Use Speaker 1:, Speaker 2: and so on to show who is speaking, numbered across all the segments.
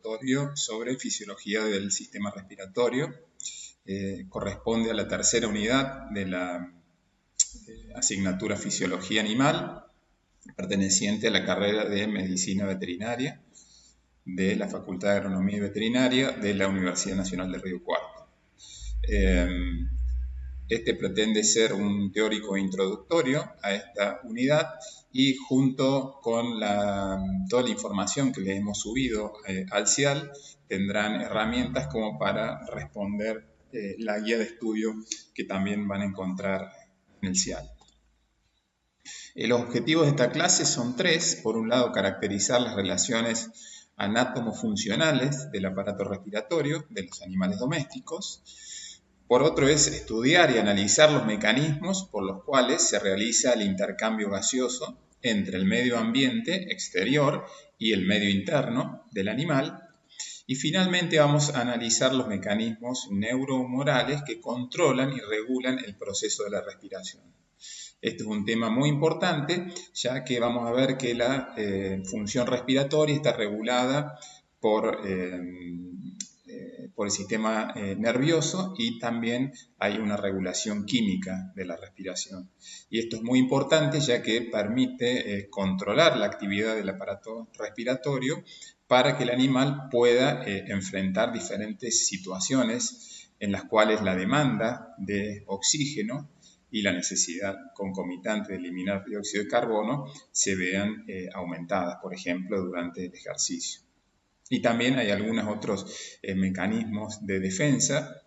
Speaker 1: introductorio sobre fisiología del sistema respiratorio. Corresponde a la tercera unidad de la asignatura Fisiología Animal, perteneciente a la carrera de Medicina Veterinaria de la Facultad de Agronomía y Veterinaria de la Universidad Nacional de Río Cuarto. Este pretende ser un teórico introductorio a esta unidad y junto con toda la información que les hemos subido al CIAL tendrán herramientas como para responder la guía de estudio que también van a encontrar en el CIAL. Los objetivos de esta clase son tres. Por un lado, caracterizar las relaciones anátomo-funcionales del aparato respiratorio de los animales domésticos. Por otro es estudiar y analizar los mecanismos por los cuales se realiza el intercambio gaseoso entre el medio ambiente exterior y el medio interno del animal. Y finalmente vamos a analizar los mecanismos neuromorales que controlan y regulan el proceso de la respiración. Este es un tema muy importante, ya que vamos a ver que la función respiratoria está regulada por el sistema nervioso y también hay una regulación química de la respiración. Y esto es muy importante ya que permite controlar la actividad del aparato respiratorio para que el animal pueda enfrentar diferentes situaciones en las cuales la demanda de oxígeno y la necesidad concomitante de eliminar dióxido de carbono se vean aumentadas, por ejemplo, durante el ejercicio. Y también hay algunos otros mecanismos de defensa,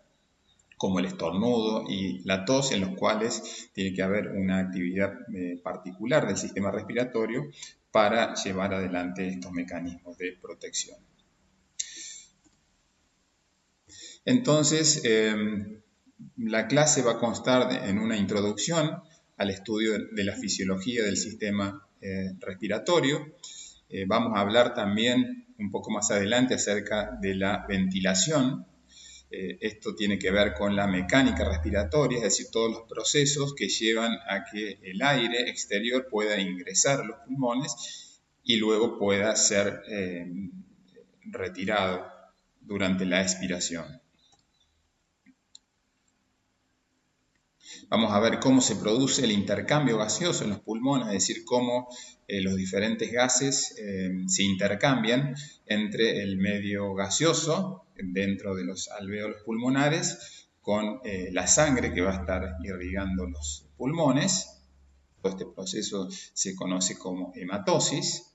Speaker 1: como el estornudo y la tos, en los cuales tiene que haber una actividad particular del sistema respiratorio para llevar adelante estos mecanismos de protección. Entonces, la clase va a constar en una introducción al estudio de la fisiología del sistema respiratorio. Vamos a hablar también un poco más adelante acerca de la ventilación. Esto tiene que ver con la mecánica respiratoria, es decir, todos los procesos que llevan a que el aire exterior pueda ingresar a los pulmones y luego pueda ser retirado durante la expiración. Vamos a ver cómo se produce el intercambio gaseoso en los pulmones, es decir, cómo los diferentes gases se intercambian entre el medio gaseoso dentro de los alvéolos pulmonares con la sangre que va a estar irrigando los pulmones. Todo este proceso se conoce como hematosis.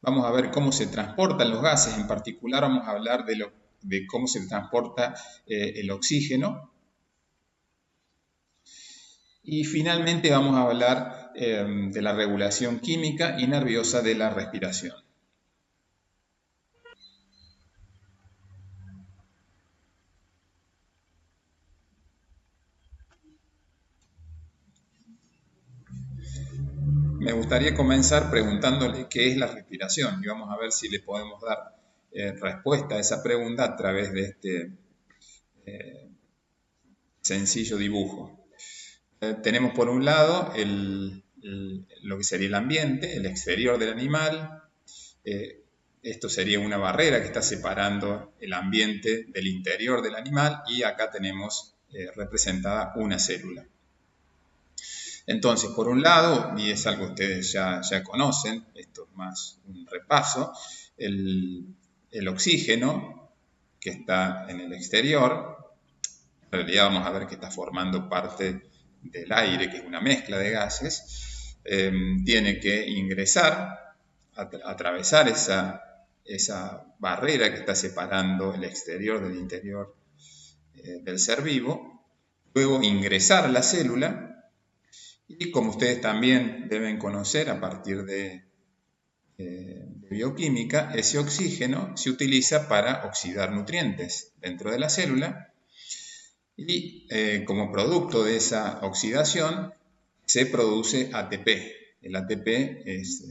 Speaker 1: Vamos a ver cómo se transportan los gases, en particular vamos a hablar de cómo se transporta el oxígeno. Y finalmente vamos a hablar de la regulación química y nerviosa de la respiración. Me gustaría comenzar preguntándole qué es la respiración y vamos a ver si le podemos dar respuesta a esa pregunta a través de este sencillo dibujo. Tenemos por un lado lo que sería el ambiente, el exterior del animal. Esto sería una barrera que está separando el ambiente del interior del animal y acá tenemos representada una célula. Entonces, por un lado, y es algo que ustedes ya conocen, esto es más un repaso, el oxígeno que está en el exterior, en realidad vamos a ver que está formando parte del aire, que es una mezcla de gases, tiene que ingresar, atravesar esa barrera que está separando el exterior del interior del ser vivo, luego ingresar a la célula y, como ustedes también deben conocer a partir de bioquímica, ese oxígeno se utiliza para oxidar nutrientes dentro de la célula. Y como producto de esa oxidación se produce ATP. El ATP es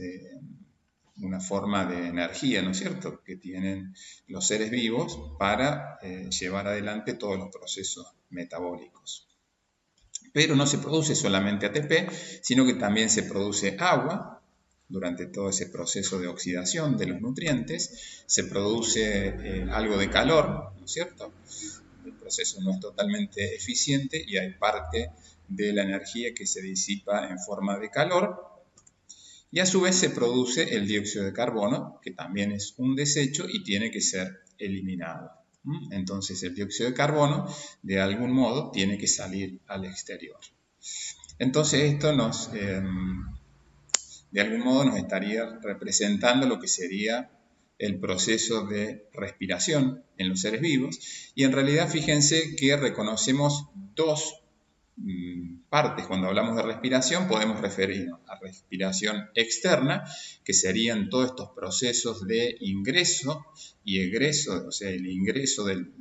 Speaker 1: una forma de energía, ¿no es cierto?, que tienen los seres vivos para llevar adelante todos los procesos metabólicos. Pero no se produce solamente ATP, sino que también se produce agua, durante todo ese proceso de oxidación de los nutrientes, se produce algo de calor, ¿no es cierto? El proceso no es totalmente eficiente y hay parte de la energía que se disipa en forma de calor, y a su vez se produce el dióxido de carbono, que también es un desecho y tiene que ser eliminado. Entonces el dióxido de carbono de algún modo tiene que salir al exterior. Entonces esto de algún modo nos estaría representando lo que sería el proceso de respiración en los seres vivos, y en realidad fíjense que reconocemos dos partes. Cuando hablamos de respiración podemos referirnos a respiración externa, que serían todos estos procesos de ingreso y egreso, o sea, el ingreso del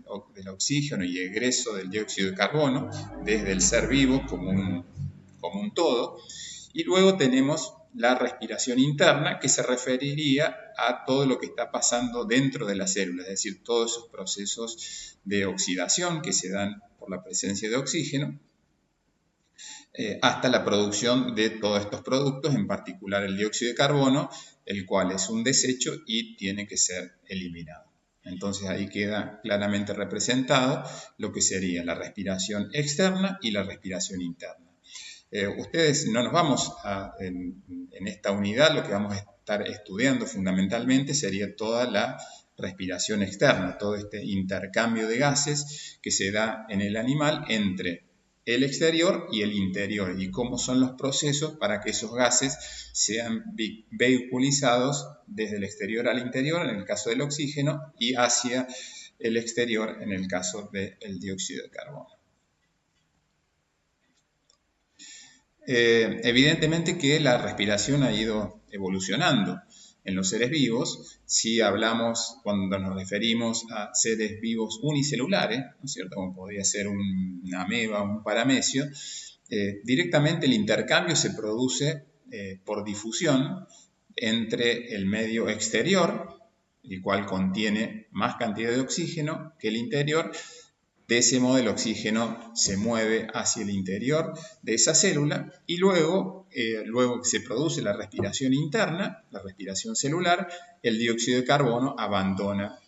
Speaker 1: oxígeno y egreso del dióxido de carbono desde el ser vivo como un todo. Y luego tenemos la respiración interna, que se referiría a todo lo que está pasando dentro de la célula, es decir, todos esos procesos de oxidación que se dan por la presencia de oxígeno, hasta la producción de todos estos productos, en particular el dióxido de carbono, el cual es un desecho y tiene que ser eliminado. Entonces ahí queda claramente representado lo que sería la respiración externa y la respiración interna. Ustedes no nos vamos en esta unidad, lo que vamos a estar estudiando fundamentalmente sería toda la respiración externa, todo este intercambio de gases que se da en el animal entre el exterior y el interior, y cómo son los procesos para que esos gases sean vehiculizados desde el exterior al interior, en el caso del oxígeno, y hacia el exterior, en el caso del dióxido de carbono. Evidentemente que la respiración ha ido evolucionando en los seres vivos. Si hablamos, cuando nos referimos a seres vivos unicelulares, ¿no es cierto?, como podría ser una ameba o un paramecio, directamente el intercambio se produce por difusión entre el medio exterior, el cual contiene más cantidad de oxígeno que el interior. De ese modo el oxígeno se mueve hacia el interior de esa célula y luego que se produce la respiración interna, la respiración celular, el dióxido de carbono abandona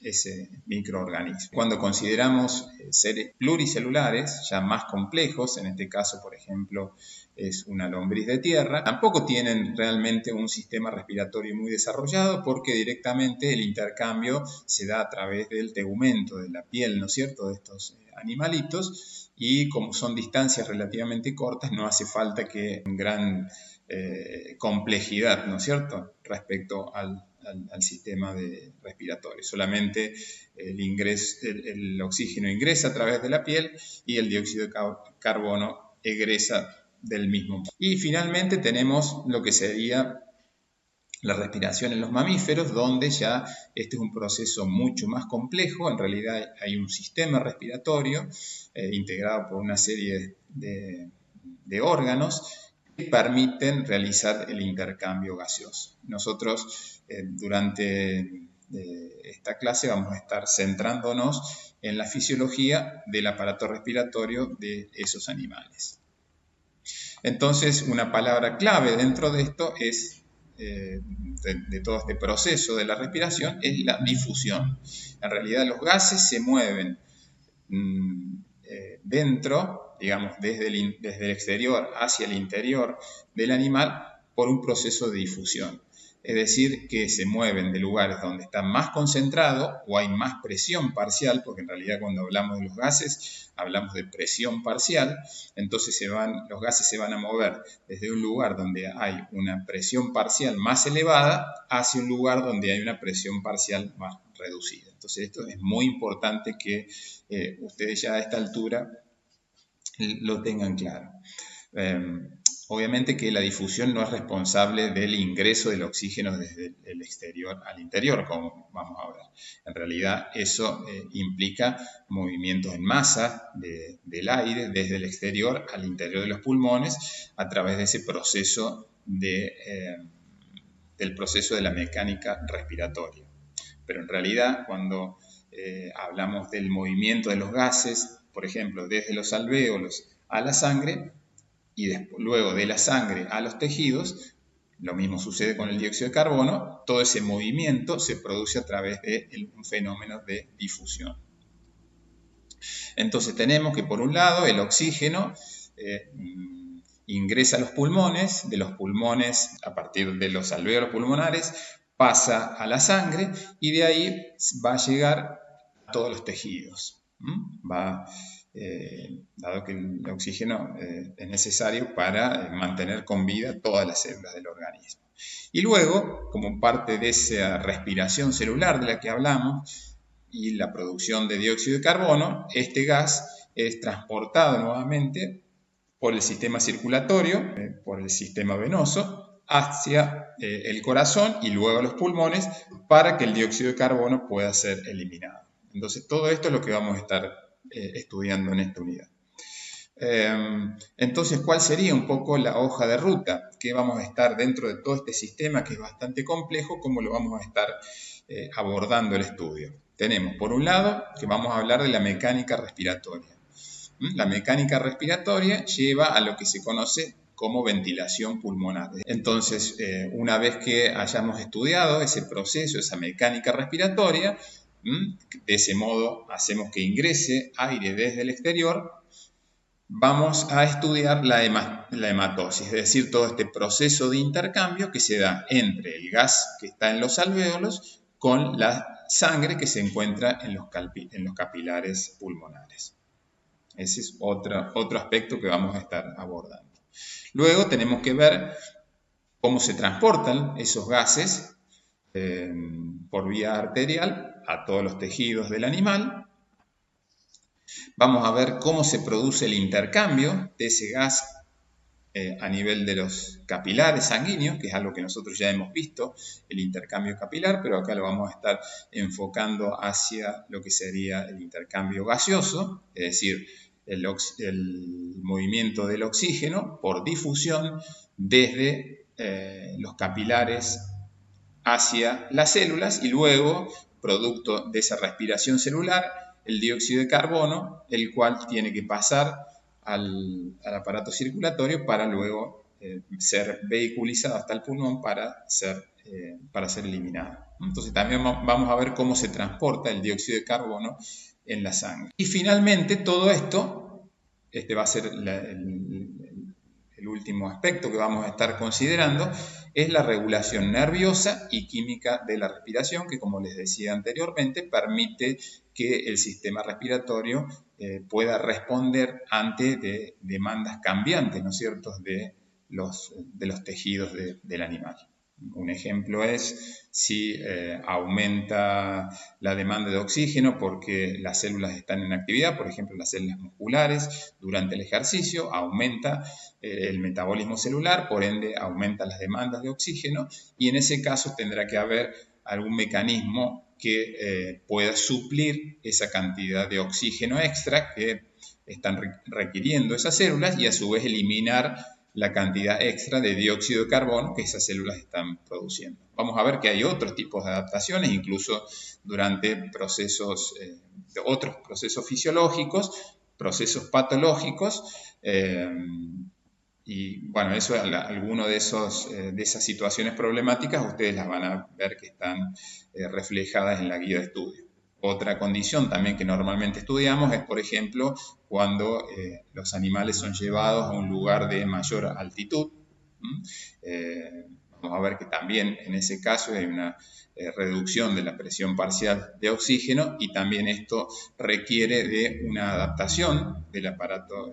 Speaker 1: ese microorganismo. Cuando consideramos seres pluricelulares, ya más complejos, en este caso, por ejemplo, es una lombriz de tierra, tampoco tienen realmente un sistema respiratorio muy desarrollado porque directamente el intercambio se da a través del tegumento, de la piel, ¿no es cierto?, de estos animalitos, y como son distancias relativamente cortas, no hace falta que gran complejidad, ¿no es cierto?, respecto al sistema respiratorio. Solamente el oxígeno ingresa a través de la piel y el dióxido de carbono egresa del mismo. Y finalmente tenemos lo que sería la respiración en los mamíferos, donde ya este es un proceso mucho más complejo. En realidad hay un sistema respiratorio integrado por una serie de órganos que permiten realizar el intercambio gaseoso. Nosotros durante esta clase vamos a estar centrándonos en la fisiología del aparato respiratorio de esos animales. Entonces, una palabra clave dentro de esto es, de todo este proceso de la respiración, es la difusión. En realidad los gases se mueven dentro, digamos, desde el exterior hacia el interior del animal por un proceso de difusión. Es decir, que se mueven de lugares donde está más concentrado o hay más presión parcial, porque en realidad cuando hablamos de los gases hablamos de presión parcial. Entonces los gases se van a mover desde un lugar donde hay una presión parcial más elevada hacia un lugar donde hay una presión parcial más reducida. Entonces esto es muy importante que ustedes ya a esta altura lo tengan claro. Obviamente que la difusión no es responsable del ingreso del oxígeno desde el exterior al interior, como vamos a ver. En realidad eso implica movimientos en masa del aire desde el exterior al interior de los pulmones a través de ese proceso del proceso de la mecánica respiratoria. Pero en realidad cuando hablamos del movimiento de los gases, por ejemplo, desde los alvéolos a la sangre, y luego de la sangre a los tejidos, Lo mismo sucede con el dióxido de carbono, todo ese movimiento se produce a través de un fenómeno de difusión. Entonces tenemos que por un lado el oxígeno ingresa a los pulmones, de los pulmones a partir de los alvéolos pulmonares pasa a la sangre y de ahí va a llegar a todos los tejidos. Dado que el oxígeno es necesario para mantener con vida todas las células del organismo. Y luego, como parte de esa respiración celular de la que hablamos y la producción de dióxido de carbono, este gas es transportado nuevamente por el sistema circulatorio, por el sistema venoso, hacia el corazón y luego a los pulmones para que el dióxido de carbono pueda ser eliminado. Entonces, todo esto es lo que vamos a estar estudiando en esta unidad. Entonces, ¿cuál sería un poco la hoja de ruta? ¿Qué vamos a estar dentro de todo este sistema que es bastante complejo? ¿Cómo lo vamos a estar abordando el estudio? Tenemos, por un lado, que vamos a hablar de la mecánica respiratoria. La mecánica respiratoria lleva a lo que se conoce como ventilación pulmonar. Entonces, una vez que hayamos estudiado ese proceso, esa mecánica respiratoria, de ese modo hacemos que ingrese aire desde el exterior, vamos a estudiar la hematosis, es decir, todo este proceso de intercambio que se da entre el gas que está en los alvéolos con la sangre que se encuentra en los capilares pulmonares. Ese es otro aspecto que vamos a estar abordando. Luego tenemos que ver cómo se transportan esos gases por vía arterial a todos los tejidos del animal. Vamos a ver cómo se produce el intercambio de ese gas a nivel de los capilares sanguíneos, que es algo que nosotros ya hemos visto, el intercambio capilar, pero acá lo vamos a estar enfocando hacia lo que sería el intercambio gaseoso, es decir, el movimiento del oxígeno por difusión desde los capilares hacia las células y luego, producto de esa respiración celular, el dióxido de carbono, el cual tiene que pasar al aparato circulatorio para luego ser vehiculizado hasta el pulmón para ser eliminado. Entonces también vamos a ver cómo se transporta el dióxido de carbono en la sangre. Y finalmente todo esto, este va a ser el último aspecto que vamos a estar considerando, es la regulación nerviosa y química de la respiración, que como les decía anteriormente, permite que el sistema respiratorio pueda responder ante demandas cambiantes, ¿no es cierto?, de los tejidos del animal. Un ejemplo es si aumenta la demanda de oxígeno porque las células están en actividad, por ejemplo las células musculares durante el ejercicio, aumenta el metabolismo celular, por ende aumentan las demandas de oxígeno y en ese caso tendrá que haber algún mecanismo que pueda suplir esa cantidad de oxígeno extra que están requiriendo esas células y a su vez eliminar la cantidad extra de dióxido de carbono que esas células están produciendo. Vamos a ver que hay otros tipos de adaptaciones, incluso durante otros procesos fisiológicos, procesos patológicos, y bueno, algunas de esas situaciones problemáticas ustedes las van a ver que están reflejadas en la guía de estudio. Otra condición también que normalmente estudiamos es, por ejemplo, cuando los animales son llevados a un lugar de mayor altitud. Vamos a ver que también en ese caso hay una reducción de la presión parcial de oxígeno y también esto requiere de una adaptación del aparato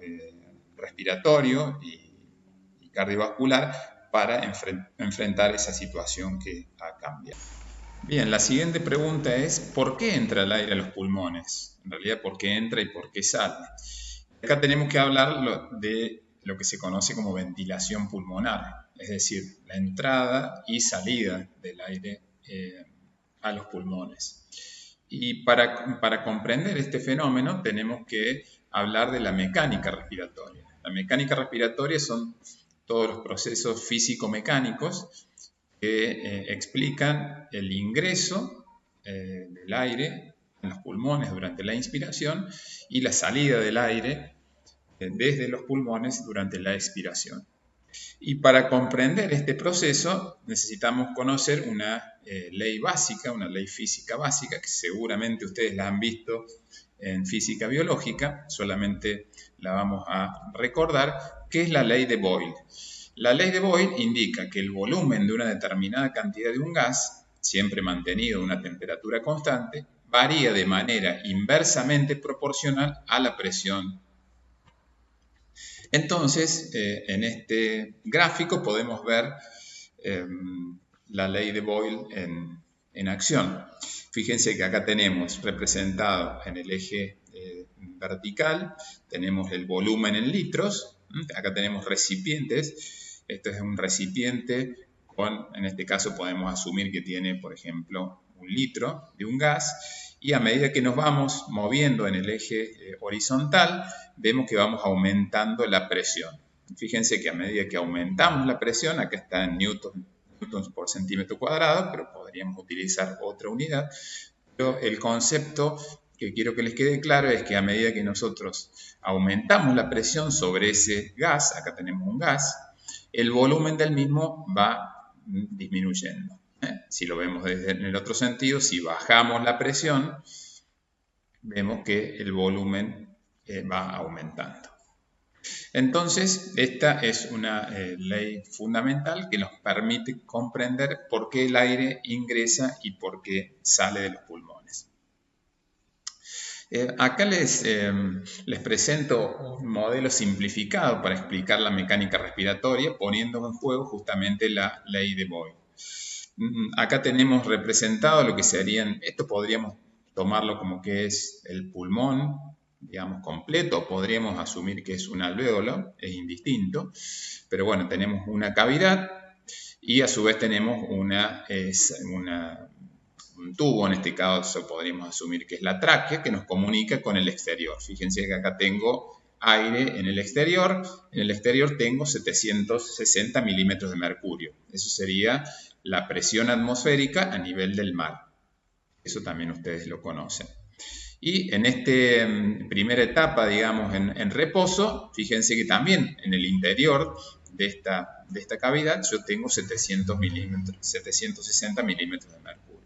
Speaker 1: respiratorio y cardiovascular para enfrentar esa situación que ha cambiado. Bien, la siguiente pregunta es, ¿por qué entra el aire a los pulmones? En realidad, ¿por qué entra y por qué sale? Acá tenemos que hablar de lo que se conoce como ventilación pulmonar, es decir, la entrada y salida del aire a los pulmones. Y para comprender este fenómeno tenemos que hablar de la mecánica respiratoria. La mecánica respiratoria son todos los procesos físico-mecánicos que explican el ingreso del aire en los pulmones durante la inspiración y la salida del aire desde los pulmones durante la expiración. Y para comprender este proceso necesitamos conocer una ley básica, una ley física básica, que seguramente ustedes la han visto en física biológica, solamente la vamos a recordar, que es la ley de Boyle. La ley de Boyle indica que el volumen de una determinada cantidad de un gas, siempre mantenido a una temperatura constante, varía de manera inversamente proporcional a la presión. Entonces, en este gráfico podemos ver la ley de Boyle en acción. Fíjense que acá tenemos representado en el eje vertical, tenemos el volumen en litros, acá tenemos recipientes, esto es un recipiente con, en este caso podemos asumir que tiene, por ejemplo, 1 litro de un gas, y a medida que nos vamos moviendo en el eje horizontal, vemos que vamos aumentando la presión. Fíjense que a medida que aumentamos la presión, acá está en newtons por centímetro cuadrado, pero podríamos utilizar otra unidad. Pero el concepto que quiero que les quede claro es que a medida que nosotros aumentamos la presión sobre ese gas, acá tenemos un gas, el volumen del mismo va disminuyendo. Si lo vemos en el otro sentido, si bajamos la presión, vemos que el volumen va aumentando. Entonces, esta es una ley fundamental que nos permite comprender por qué el aire ingresa y por qué sale de los pulmones. Acá les presento un modelo simplificado para explicar la mecánica respiratoria, poniendo en juego justamente la ley de Boyle. Acá tenemos representado lo que serían, esto podríamos tomarlo como que es el pulmón, digamos, completo, podríamos asumir que es un alvéolo, es indistinto, pero bueno, tenemos una cavidad y a su vez tenemos un tubo, en este caso podríamos asumir que es la tráquea, que nos comunica con el exterior. Fíjense que acá tengo aire en el exterior tengo 760 milímetros de mercurio, eso sería la presión atmosférica a nivel del mar. Eso también ustedes lo conocen. Y en esta primera etapa, digamos, en reposo, fíjense que también en el interior de esta cavidad yo tengo 760 milímetros de mercurio.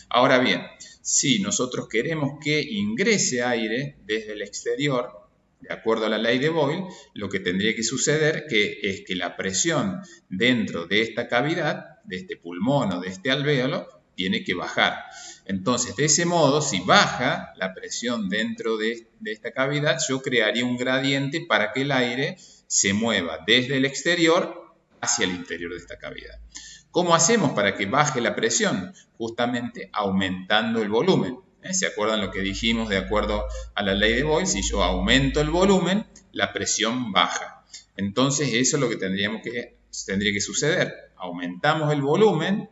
Speaker 1: Ahora bien, si nosotros queremos que ingrese aire desde el exterior, de acuerdo a la ley de Boyle, lo que tendría que suceder es que la presión dentro de esta cavidad, de este pulmón o de este alvéolo, tiene que bajar. Entonces, de ese modo, si baja la presión dentro de esta cavidad, yo crearía un gradiente para que el aire se mueva desde el exterior hacia el interior de esta cavidad. ¿Cómo hacemos para que baje la presión? Justamente aumentando el volumen. ¿Se acuerdan lo que dijimos de acuerdo a la ley de Boyle? Si yo aumento el volumen, la presión baja. Entonces, eso es lo que tendría que suceder. Aumentamos el volumen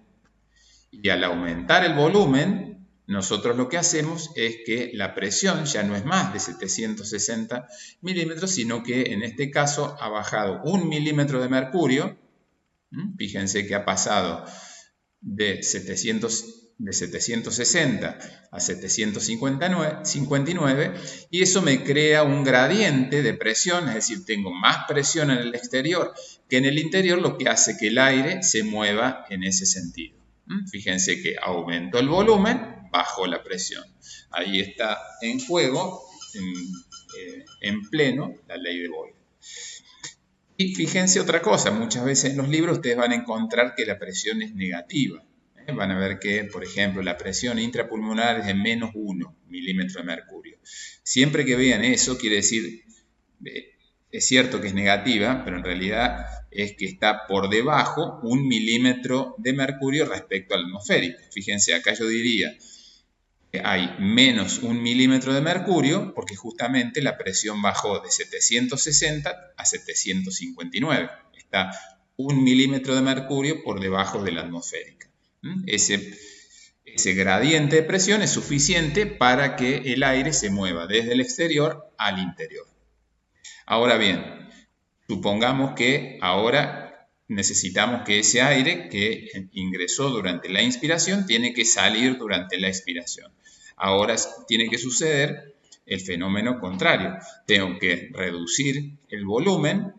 Speaker 1: y al aumentar el volumen, nosotros lo que hacemos es que la presión ya no es más de 760 milímetros, sino que en este caso ha bajado 1 milímetro de mercurio. Fíjense que ha pasado de 760 a 759 y eso me crea un gradiente de presión, es decir, tengo más presión en el exterior que en el interior, lo que hace que el aire se mueva en ese sentido. Fíjense que aumentó el volumen, bajó la presión. Ahí está en juego, en pleno, la ley de Boyle. Y fíjense otra cosa, muchas veces en los libros ustedes van a encontrar que la presión es negativa. Van a ver que, por ejemplo, la presión intrapulmonar es de menos 1 milímetro de mercurio. Siempre que vean eso, quiere decir, es cierto que es negativa, pero en realidad es que está por debajo 1 milímetro de mercurio respecto al atmosférico. Fíjense, acá yo diría que hay menos 1 milímetro de mercurio porque justamente la presión bajó de 760 a 759. Está 1 milímetro de mercurio por debajo de la atmosférica. Ese gradiente de presión es suficiente para que el aire se mueva desde el exterior al interior. Ahora bien, supongamos que ahora necesitamos que ese aire que ingresó durante la inspiración tiene que salir durante la expiración. Ahora tiene que suceder el fenómeno contrario. Tengo que reducir el volumen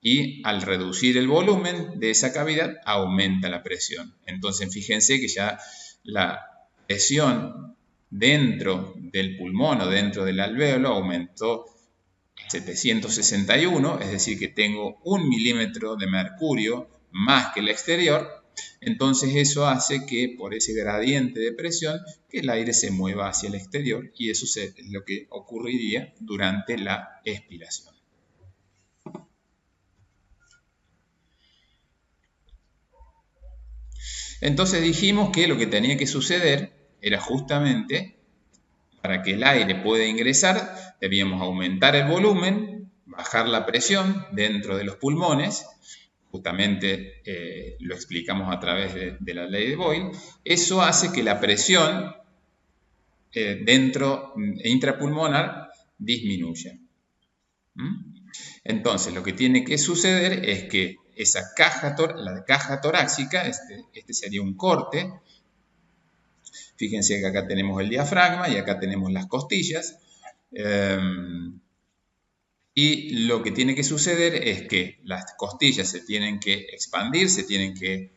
Speaker 1: y al reducir el volumen de esa cavidad aumenta la presión. Entonces fíjense que ya la presión dentro del pulmón o dentro del alvéolo aumentó 761, es decir que tengo 1 milímetro de mercurio más que el exterior. Entonces eso hace que por ese gradiente de presión que el aire se mueva hacia el exterior, y eso es lo que ocurriría durante la expiración. Entonces dijimos que lo que tenía que suceder era justamente, para que el aire pueda ingresar, debíamos aumentar el volumen, bajar la presión dentro de los pulmones. Justamente lo explicamos a través de la ley de Boyle. Eso hace que la presión dentro intrapulmonar disminuya. Entonces, lo que tiene que suceder es que la caja torácica, este sería un corte. Fíjense que acá tenemos el diafragma y acá tenemos las costillas. Y lo que tiene que suceder es que las costillas se tienen que expandir, se tienen que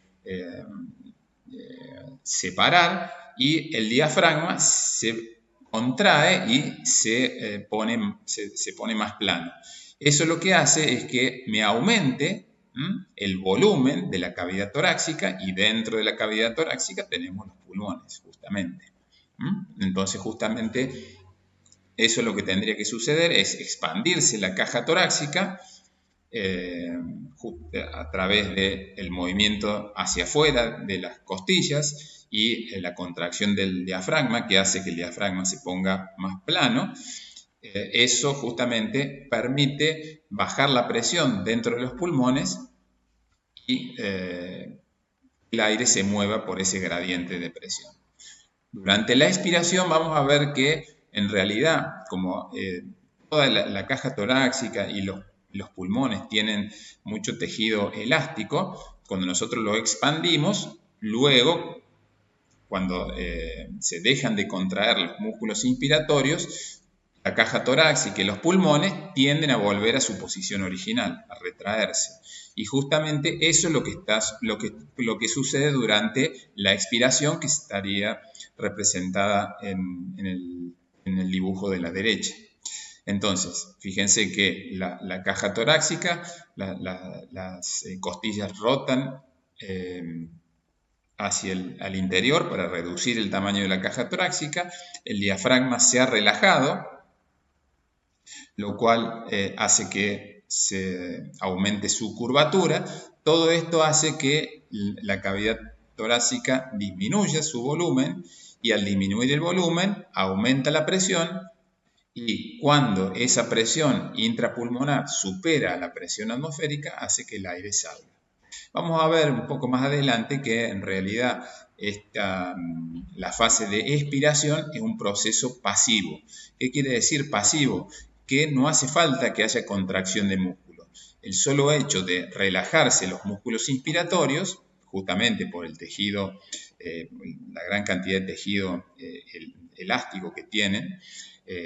Speaker 1: separar, y el diafragma se contrae y se pone más plano. Eso lo que hace es que me aumente el volumen de la cavidad torácica, y dentro de la cavidad torácica tenemos los pulmones, justamente. Entonces, justamente eso es lo que tendría que suceder, es expandirse la caja torácica a través del movimiento hacia afuera de las costillas y la contracción del diafragma, que hace que el diafragma se ponga más plano. Eso justamente permite bajar la presión dentro de los pulmones y el aire se mueva por ese gradiente de presión. Durante la expiración vamos a ver que en realidad, como toda la caja torácica y los pulmones tienen mucho tejido elástico, cuando nosotros lo expandimos, luego, cuando se dejan de contraer los músculos inspiratorios, la caja torácica y los pulmones tienden a volver a su posición original, a retraerse. Y justamente eso es lo que sucede durante la expiración, que estaría representada en el dibujo de la derecha. Entonces, fíjense que la caja torácica, las costillas rotan hacia al interior para reducir el tamaño de la caja torácica, el diafragma se ha relajado, lo cual hace que se aumente su curvatura. Todo esto hace que la cavidad torácica disminuya su volumen, y al disminuir el volumen aumenta la presión, y cuando esa presión intrapulmonar supera la presión atmosférica hace que el aire salga. Vamos a ver un poco más adelante que en realidad la fase de expiración es un proceso pasivo. ¿Qué quiere decir pasivo? Que no hace falta que haya contracción de músculos. El solo hecho de relajarse los músculos inspiratorios, justamente por el tejido, la gran cantidad de tejido elástico que tienen,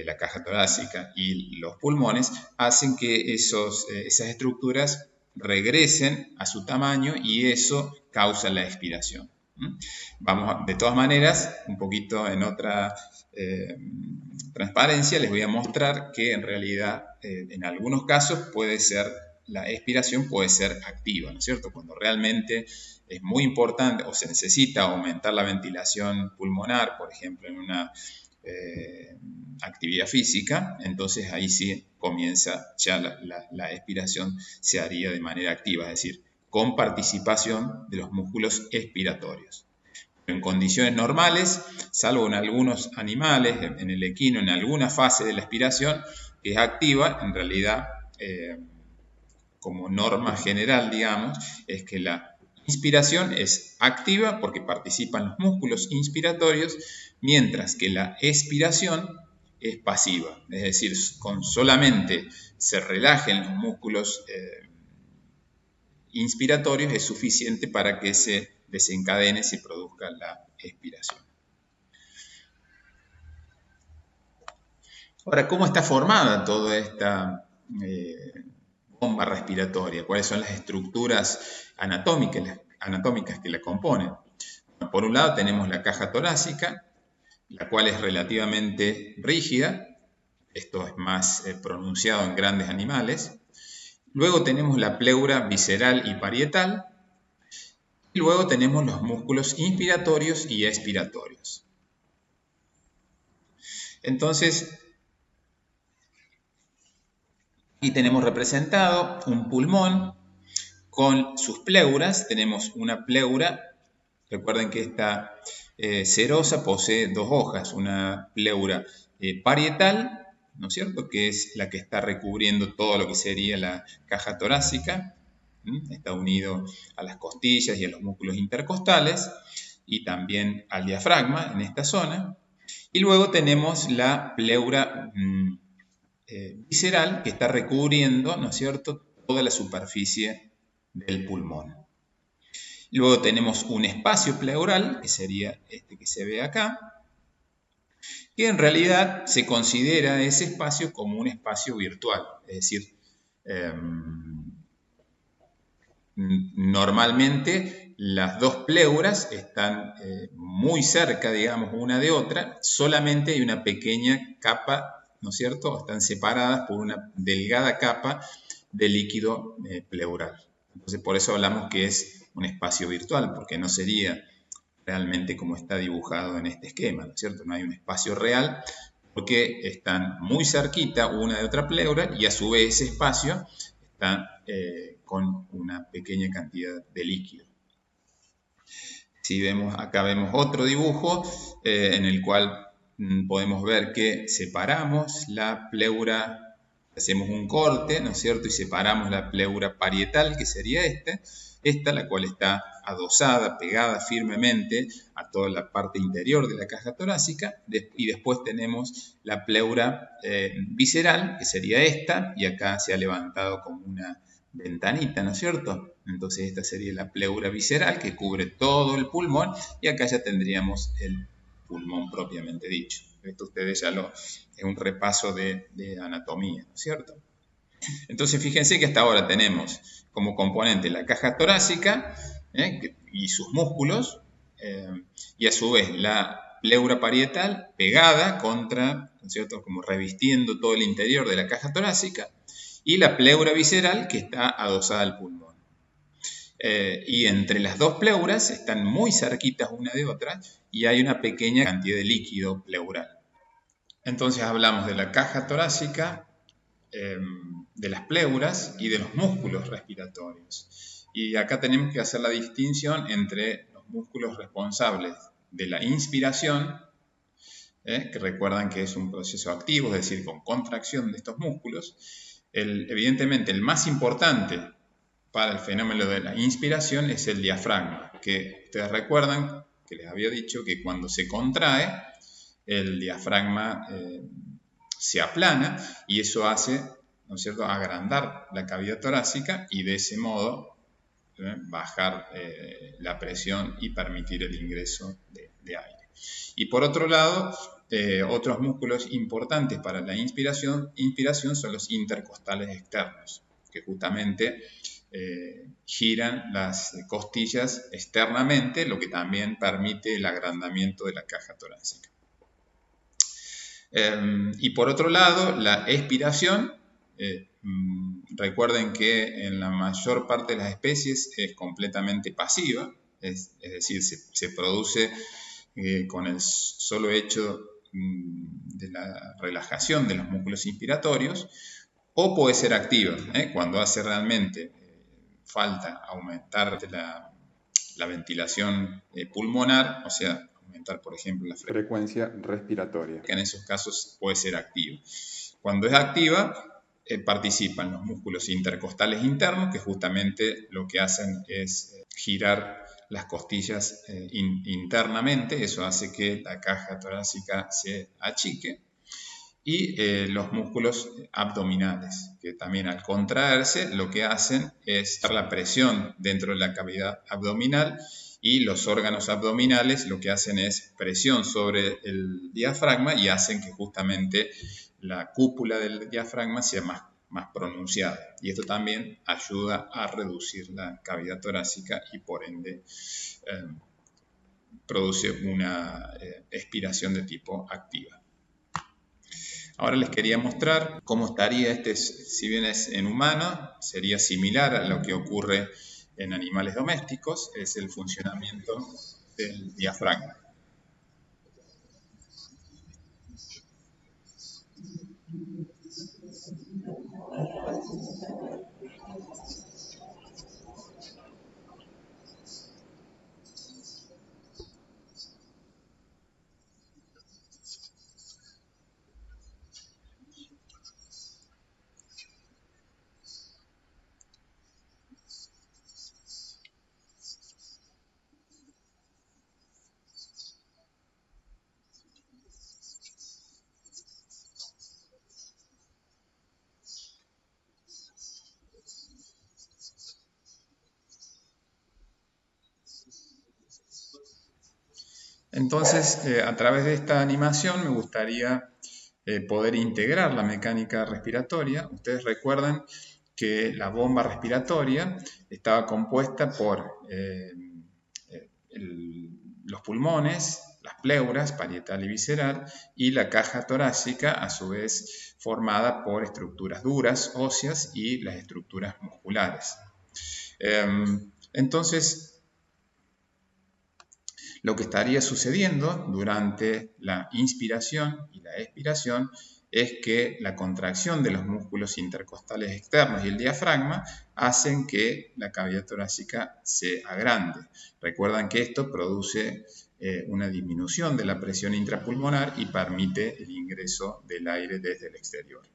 Speaker 1: la caja torácica y los pulmones, hacen que esas estructuras regresen a su tamaño, y eso causa la expiración. De todas maneras, un poquito en otra transparencia, les voy a mostrar que en realidad en algunos casos la expiración puede ser activa, ¿no es cierto? Cuando realmente es muy importante o se necesita aumentar la ventilación pulmonar, por ejemplo, en una actividad física, entonces ahí sí comienza ya la expiración, se haría de manera activa, es decir, con participación de los músculos expiratorios. En condiciones normales, salvo en algunos animales, en el equino, en alguna fase de la expiración que es activa, en realidad, como norma general, digamos, es que la inspiración es activa porque participan los músculos inspiratorios, mientras que la expiración es pasiva, es decir, con solamente se relajen los músculos inspiratorios es suficiente para que se desencadene, se produzca la expiración. Ahora, ¿cómo está formada toda esta bomba respiratoria, cuáles son las estructuras anatómicas que la componen. Por un lado tenemos la caja torácica, la cual es relativamente rígida. Esto es más pronunciado en grandes animales. Luego tenemos la pleura visceral y parietal. Y luego tenemos los músculos inspiratorios y expiratorios. Entonces, aquí tenemos representado un pulmón con sus pleuras. Tenemos una pleura. Recuerden que esta serosa posee dos hojas, una pleura parietal, ¿no es cierto?, que es la que está recubriendo todo lo que sería la caja torácica. Está unido a las costillas y a los músculos intercostales y también al diafragma en esta zona. Y luego tenemos la pleura visceral, que está recubriendo, ¿no es cierto?, toda la superficie del pulmón. Luego tenemos un espacio pleural, que sería este que se ve acá, que en realidad se considera ese espacio como un espacio virtual. Es decir, normalmente las dos pleuras están muy cerca, digamos, una de otra. Solamente hay una pequeña capa, ¿no es cierto? Están separadas por una delgada capa de líquido pleural. Entonces, por eso hablamos que es un espacio virtual, porque no sería realmente como está dibujado en este esquema, ¿no es cierto? No hay un espacio real, porque están muy cerquita una de otra pleura y a su vez ese espacio está con una pequeña cantidad de líquido. Si vemos, acá vemos otro dibujo en el cual podemos ver que separamos la pleura. Hacemos un corte, ¿no es cierto?, y separamos la pleura parietal, que sería esta, la cual está adosada, pegada firmemente a toda la parte interior de la caja torácica, y después tenemos la pleura visceral, que sería esta, y acá se ha levantado como una ventanita, ¿no es cierto? Entonces esta sería la pleura visceral, que cubre todo el pulmón, y acá ya tendríamos el pulmón propiamente dicho. Esto ustedes ya es un repaso de anatomía, ¿no es cierto? Entonces fíjense que hasta ahora tenemos como componente la caja torácica y sus músculos, y a su vez la pleura parietal pegada contra, ¿no es cierto?, como revistiendo todo el interior de la caja torácica, y la pleura visceral que está adosada al pulmón. Y entre las dos pleuras están muy cerquitas una de otra y hay una pequeña cantidad de líquido pleural. Entonces hablamos de la caja torácica, de las pleuras y de los músculos respiratorios. Y acá tenemos que hacer la distinción entre los músculos responsables de la inspiración, que recuerdan que es un proceso activo, es decir, con contracción de estos músculos. Evidentemente el más importante para el fenómeno de la inspiración es el diafragma, que ustedes recuerdan que les había dicho que cuando se contrae el diafragma se aplana y eso hace, ¿no es cierto?, agrandar la cavidad torácica y de ese modo bajar la presión y permitir el ingreso de aire. Y por otro lado, otros músculos importantes para la inspiración son los intercostales externos, que justamente giran las costillas externamente, lo que también permite el agrandamiento de la caja torácica. Y por otro lado, la expiración, recuerden que en la mayor parte de las especies es completamente pasiva, es decir, se produce con el solo hecho de la relajación de los músculos inspiratorios, o puede ser activa, cuando hace realmente falta aumentar la ventilación pulmonar, o sea, aumentar, por ejemplo, la frecuencia respiratoria, que en esos casos puede ser activa. Cuando es activa, participan los músculos intercostales internos, que justamente lo que hacen es girar las costillas internamente, eso hace que la caja torácica se achique, y los músculos abdominales, que también al contraerse lo que hacen es dar la presión dentro de la cavidad abdominal, y los órganos abdominales lo que hacen es presión sobre el diafragma y hacen que justamente la cúpula del diafragma sea más pronunciada. Y esto también ayuda a reducir la cavidad torácica y por ende produce una expiración de tipo activa. Ahora les quería mostrar cómo estaría si bien es en humano, sería similar a lo que ocurre en animales domésticos, es el funcionamiento del diafragma. Entonces, a través de esta animación me gustaría poder integrar la mecánica respiratoria. Ustedes recuerdan que la bomba respiratoria estaba compuesta por los pulmones, las pleuras, parietal y visceral, y la caja torácica, a su vez formada por estructuras duras, óseas, y las estructuras musculares. Entonces, lo que estaría sucediendo durante la inspiración y la expiración es que la contracción de los músculos intercostales externos y el diafragma hacen que la cavidad torácica se agrande. Recuerdan que esto produce una disminución de la presión intrapulmonar y permite el ingreso del aire desde el exterior.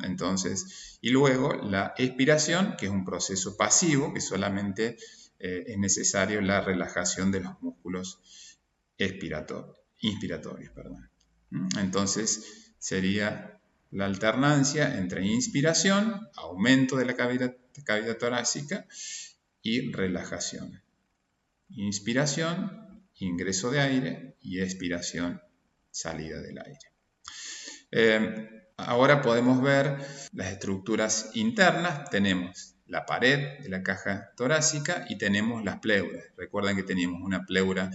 Speaker 1: Entonces, y luego la expiración, que es un proceso pasivo, que solamente es necesario la relajación de los músculos inspiratorios. Entonces, sería la alternancia entre inspiración, aumento de la cavidad torácica, y relajación. Inspiración, ingreso de aire, y expiración, salida del aire. Ahora podemos ver las estructuras internas. Tenemos la pared de la caja torácica y tenemos las pleuras. Recuerden que teníamos una pleura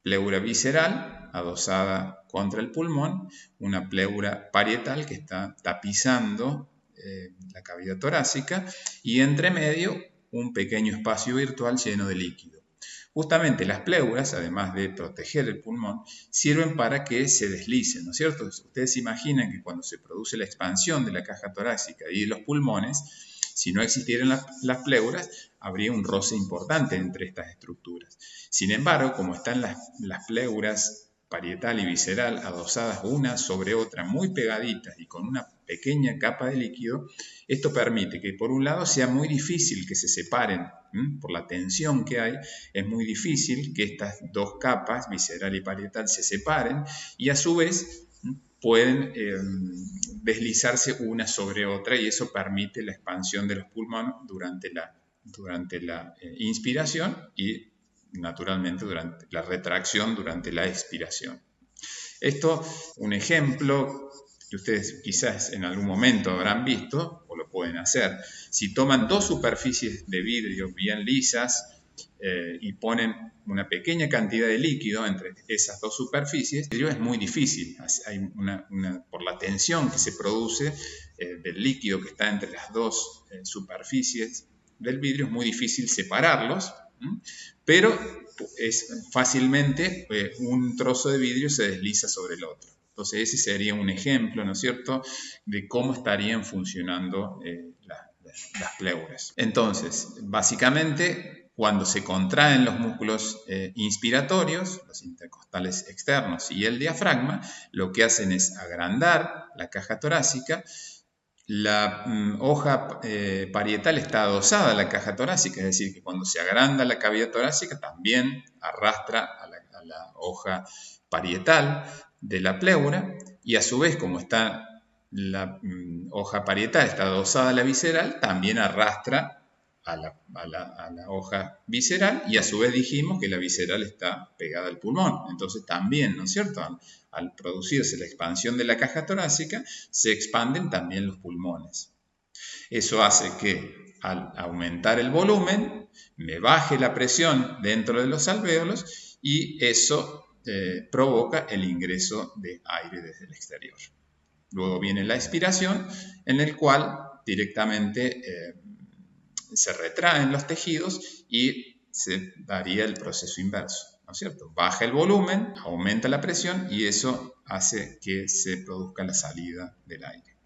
Speaker 1: visceral adosada contra el pulmón, una pleura parietal que está tapizando la cavidad torácica, y entre medio un pequeño espacio virtual lleno de líquido. Justamente las pleuras, además de proteger el pulmón, sirven para que se deslicen, ¿no es cierto? Ustedes se imaginan que cuando se produce la expansión de la caja torácica y de los pulmones, si no existieran las pleuras, habría un roce importante entre estas estructuras. Sin embargo, como están las pleuras parietal y visceral adosadas una sobre otra, muy pegaditas y con una pequeña capa de líquido, esto permite que por un lado sea muy difícil que se separen, por la tensión que hay, es muy difícil que estas dos capas, visceral y parietal, se separen, y a su vez pueden deslizarse una sobre otra, y eso permite la expansión de los pulmones durante la inspiración y naturalmente durante la retracción durante la expiración. Esto, un ejemplo que ustedes quizás en algún momento habrán visto o lo pueden hacer. Si toman dos superficies de vidrio bien lisas y ponen una pequeña cantidad de líquido entre esas dos superficies, es muy difícil. Hay por la tensión que se produce del líquido que está entre las dos superficies del vidrio, es muy difícil separarlos, pero es fácilmente un trozo de vidrio se desliza sobre el otro. Entonces ese sería un ejemplo, ¿no es cierto?, de cómo estarían funcionando las pleuras. Entonces, básicamente, cuando se contraen los músculos inspiratorios, los intercostales externos y el diafragma, lo que hacen es agrandar la caja torácica. La hoja parietal está adosada a la caja torácica, es decir, que cuando se agranda la cavidad torácica también arrastra a la hoja parietal de la pleura, y a su vez, como está la hoja parietal está adosada a la visceral, también arrastra a la hoja visceral, y a su vez dijimos que la visceral está pegada al pulmón. Entonces también, ¿no es cierto?, al producirse la expansión de la caja torácica, se expanden también los pulmones. Eso hace que al aumentar el volumen me baje la presión dentro de los alvéolos y eso provoca el ingreso de aire desde el exterior. Luego viene la expiración, en el cual directamente se retraen los tejidos y se daría el proceso inverso, ¿no es cierto? Baja el volumen, aumenta la presión y eso hace que se produzca la salida del aire.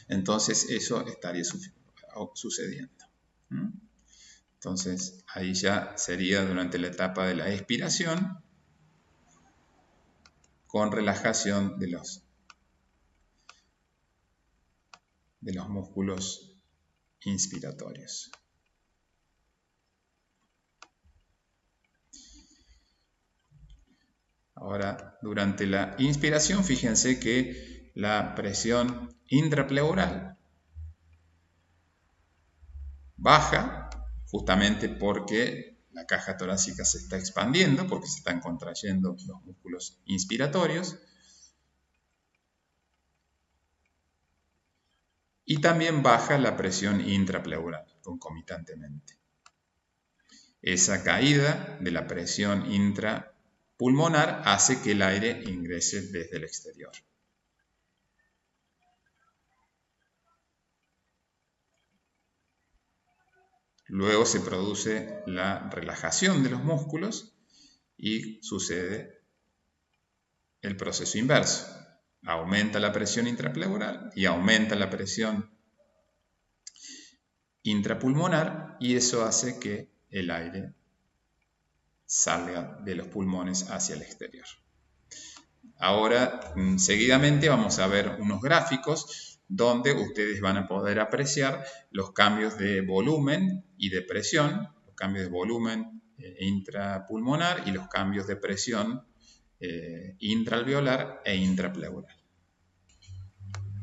Speaker 1: Entonces eso estaría sucediendo. Entonces ahí ya sería durante la etapa de la expiración con relajación de los músculos inspiratorios. Ahora, durante la inspiración, fíjense que la presión intrapleural baja justamente porque la caja torácica se está expandiendo, porque se están contrayendo los músculos inspiratorios. Y también baja la presión intrapleural concomitantemente. Esa caída de la presión intrapulmonar hace que el aire ingrese desde el exterior. Luego se produce la relajación de los músculos y sucede el proceso inverso. Aumenta la presión intrapleural y aumenta la presión intrapulmonar y eso hace que el aire salga de los pulmones hacia el exterior. Ahora, seguidamente vamos a ver unos gráficos donde ustedes van a poder apreciar los cambios de volumen y de presión, los cambios de volumen intrapulmonar y los cambios de presión intraalveolar e intrapleural.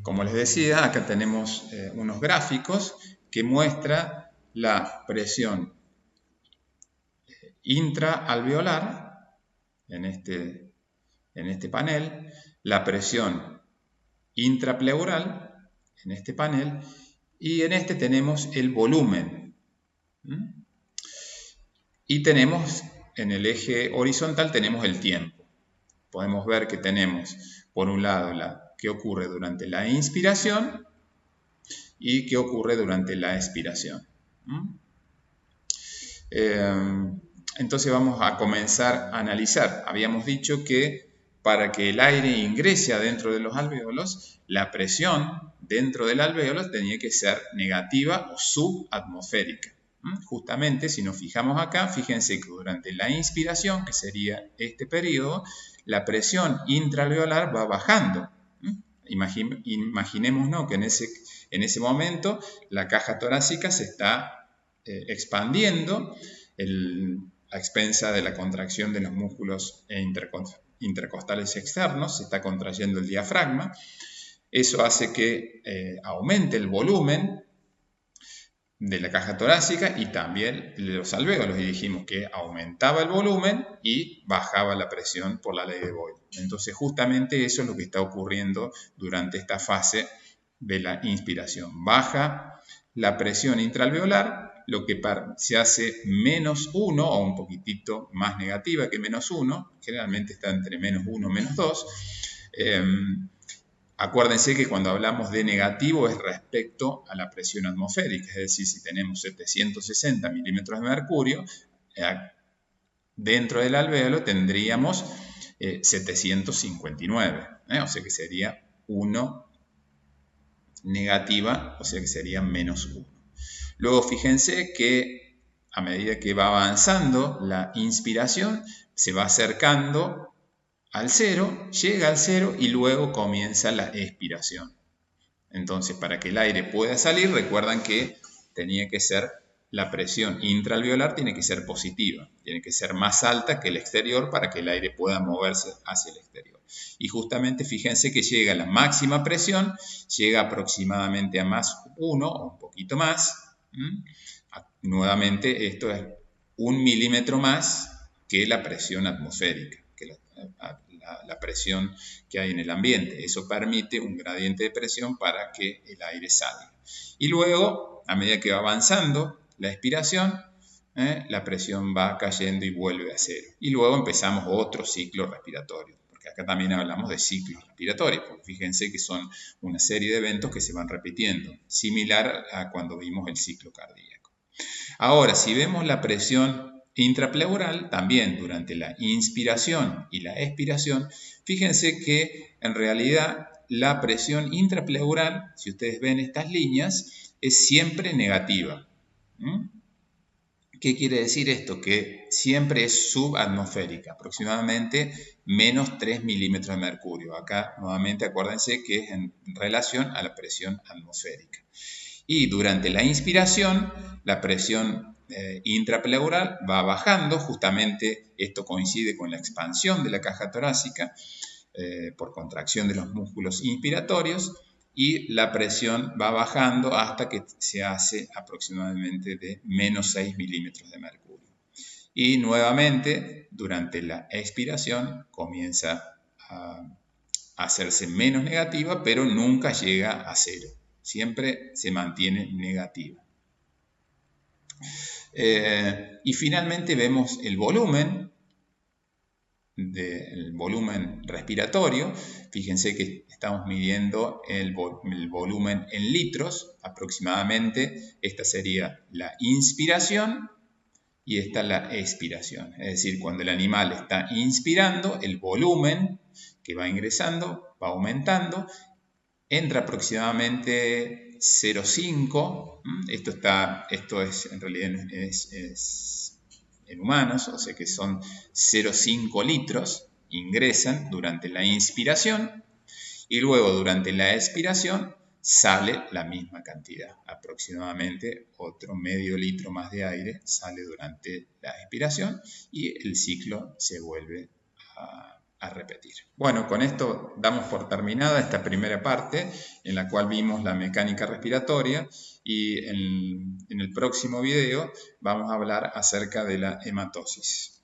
Speaker 1: Como les decía, acá tenemos unos gráficos que muestran la presión intraalveolar en este panel, la presión intrapleural en este panel y en este tenemos el volumen. Y tenemos en el eje horizontal tenemos el tiempo. Podemos ver que tenemos por un lado qué ocurre durante la inspiración y qué ocurre durante la expiración. Entonces vamos a comenzar a analizar. Habíamos dicho que para que el aire ingrese adentro de los alvéolos, la presión dentro del alvéolo tenía que ser negativa o subatmosférica. Justamente, si nos fijamos acá, fíjense que durante la inspiración, que sería este periodo, la presión intraalveolar va bajando. Imaginémonos que en ese momento la caja torácica se está expandiendo a expensa de la contracción de los músculos intercostales externos, se está contrayendo el diafragma. Eso hace que aumente el volumen de la caja torácica y también de los alvéolos, y dijimos que aumentaba el volumen y bajaba la presión por la ley de Boyle. Entonces justamente eso es lo que está ocurriendo durante esta fase de la inspiración. Baja la presión intraalveolar, lo que se hace menos 1 o un poquitito más negativa que menos 1, generalmente está entre menos 1 y menos 2. Acuérdense que cuando hablamos de negativo es respecto a la presión atmosférica, es decir, si tenemos 760 milímetros de mercurio, dentro del alvéolo tendríamos 759, o sea que sería 1 negativa, o sea que sería menos 1. Luego fíjense que a medida que va avanzando la inspiración, se va acercando al cero, llega al cero y luego comienza la expiración. Entonces, para que el aire pueda salir, recuerdan que tenía que ser la presión intraalveolar, tiene que ser positiva, tiene que ser más alta que el exterior para que el aire pueda moverse hacia el exterior. Y justamente fíjense que llega a la máxima presión, llega aproximadamente a más 1 o un poquito más. Nuevamente, esto es 1 milímetro más que la presión atmosférica, que la la presión que hay en el ambiente. Eso permite un gradiente de presión para que el aire salga. Y luego, a medida que va avanzando la expiración, la presión va cayendo y vuelve a cero. Y luego empezamos otro ciclo respiratorio, porque acá también hablamos de ciclos respiratorios, porque fíjense que son una serie de eventos que se van repitiendo, similar a cuando vimos el ciclo cardíaco. Ahora, si vemos la presión intrapleural, también durante la inspiración y la expiración, fíjense que en realidad la presión intrapleural, si ustedes ven estas líneas, es siempre negativa. ¿Qué quiere decir esto? Que siempre es subatmosférica, aproximadamente menos 3 milímetros de mercurio. Acá nuevamente acuérdense que es en relación a la presión atmosférica. Y durante la inspiración, la presión intrapleural va bajando, justamente esto coincide con la expansión de la caja torácica por contracción de los músculos inspiratorios, y la presión va bajando hasta que se hace aproximadamente de menos 6 milímetros de mercurio. Y nuevamente, durante la expiración, comienza a hacerse menos negativa, pero nunca llega a cero. Siempre se mantiene negativa. Y finalmente vemos el volumen respiratorio. Fíjense que estamos midiendo el volumen en litros aproximadamente. Esta sería la inspiración y esta la expiración. Es decir, cuando el animal está inspirando, el volumen que va ingresando va aumentando, entra aproximadamente 0,5. Esto es en realidad es en humanos, o sea que son 0,5 litros, ingresan durante la inspiración y luego durante la expiración sale la misma cantidad, aproximadamente otro medio litro más de aire sale durante la expiración y el ciclo se vuelve a repetir. Bueno, con esto damos por terminada esta primera parte en la cual vimos la mecánica respiratoria, y en el próximo video vamos a hablar acerca de la hematosis.